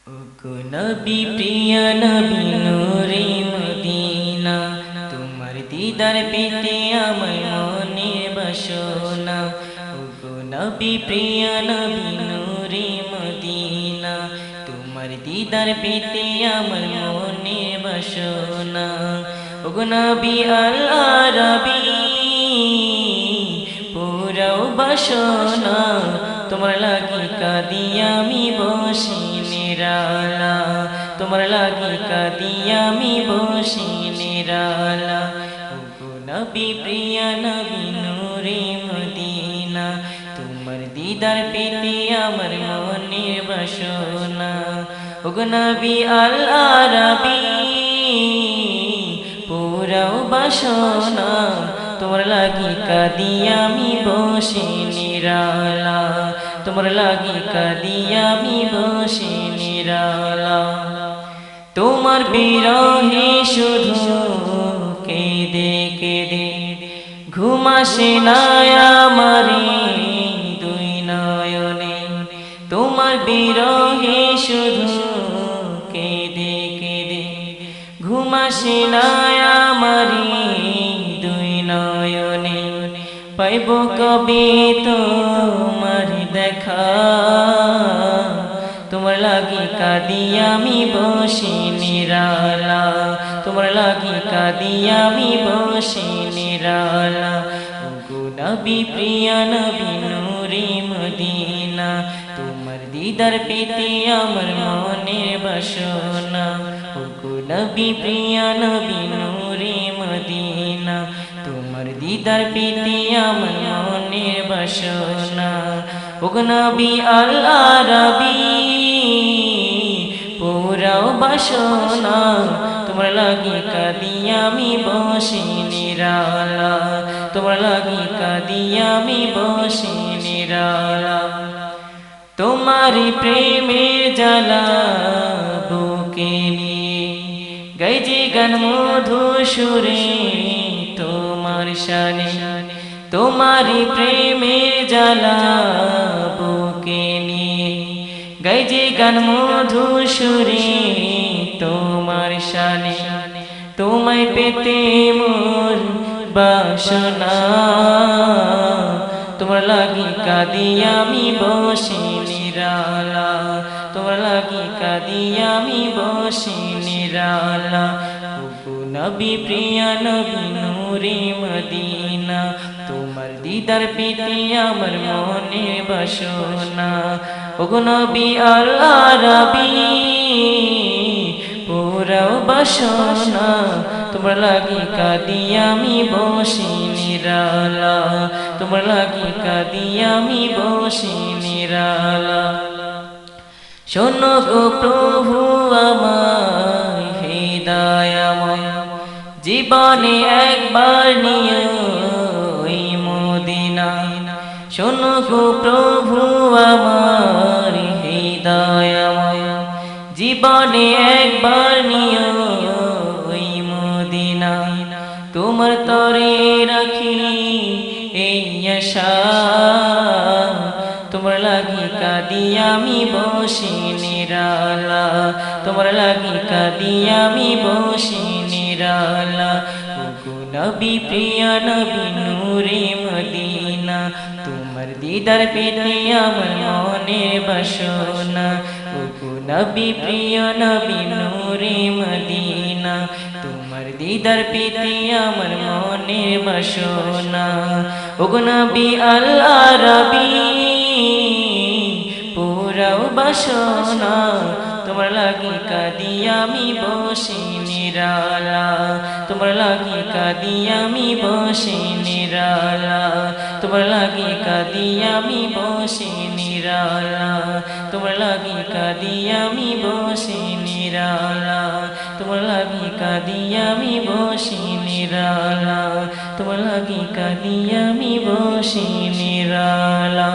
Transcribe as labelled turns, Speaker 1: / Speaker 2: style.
Speaker 1: ওগো নবী প্রিয় নবী নূরে মদিনা, তোমার দিদার পেতে আমার মনে বাসনা। ওগো নবী প্রিয় নবী নূরে মদিনা, তোমার দিদার পেতে আমার মনে বাসনা। ওগো নবী আল আরবী পুরাও বাসনা, তোমার লাগি কাঁদি আমি বসি নিরালা, তোমার লাগি কাঁদি আমি বসি নিরালা। ওগো নবী প্রিয় নবী নূরে মদিনা, তোমার দিদার পেতে আমার মনের বাসনা। ওগো নবী আল আরবী পুরাও বাসনা, তোমার লাগি কাঁদি আমি বসি নিরালা, তোমার লাগি কাঁদি আমি বসি নিরালা। তোমার বিরহে শুধু কেঁদে কেঁদে ঘুম আসে না আমারে দুই নয়নে। তোমার বিরহে শুধু কেঁদে কেঁদে ঘুম আসে না আমারে দুই নয়নে। পাইব কবে তোমার দেখা, তোমার লাগি কাঁদি আমি বসি নিরালা, তোমার লাগি কাঁদি আমি বসি নিরালা। ওগো নবী প্রিয় নবী নূরে মদিনা, তোমার দিদার পেতে আমার মনের বাসনা। ওগো নবী প্রিয় নবী নূরে মদিনা, তোমার দিদার পেতে আমার মনের বাসনা। ওগো নবী আল আরবী পুরাও বাসনা, তোমার লাগি কাঁদি আমি বসি নিরালা, তোমার লাগি কাঁদি আমি বসি নিরালা। তোমারি প্রেমে জ্বালা বুকে নিয়ে গাইছি গান মধু সুরে তোমার শানে। তোমারি প্রেমে জ্বালা বুকে নিয়ে গাইছি গান মধু সুরে তোমার শানে। তোমায় পেতে মোর বাসনা, তোমার লাগি কাঁদি আমি বসি নিরালা, তোমার লাগি কাঁদি আমি বসি নিরালা। ওগো নবী প্রিয় নবী নূরে মদিনা, তোমার দিদার পেতে আমার মনে বাসনা। ওগো নবী আল আরবী পুরাও বাসনা, তোমার লাগি কাঁদি আমি বসি নিরালা, তোমার লাগি কাঁদি আমি বসি নিরালা। শোনো গো প্রভু আমার হৃদয়ময়, জীবনে একবার নিয়ে ওই মদিনা। শোনো গো প্রভু আমার হৃদয়ময়, জীবনে একবার নিয়ে ওই মদিনা। তোমার তরে রাখি এই আশা, তোমার লাগি কাঁদি আমি বসি নিরালা, তোমার লাগি কাঁদি আমি বসি নিরালা। ওগো নবী প্রিয় নবী নূরে মদিনা, তোমার দিদার পেতে আমার মনের বাসনা। ওগো নবী প্রিয় নবী নূরে মদিনা, তোমার দিদার পেতে আমার মনের বাসনা। ওগো নবী আল আরবী পুরাও বাসনা, তোমার লাগি কাঁদি আমি বসি নিরালা, তোমার লাগি কাঁদি আমি বসি নিরালা, তোমার লাগি কাঁদি আমি বসি নিরালা, তোমার লাগি কাঁদি আমি বসি নিরালা, তোমার লাগি কাঁদি আমি বসি নিরালা, তোমার লাগি কাঁদি আমি বসি নিরালা।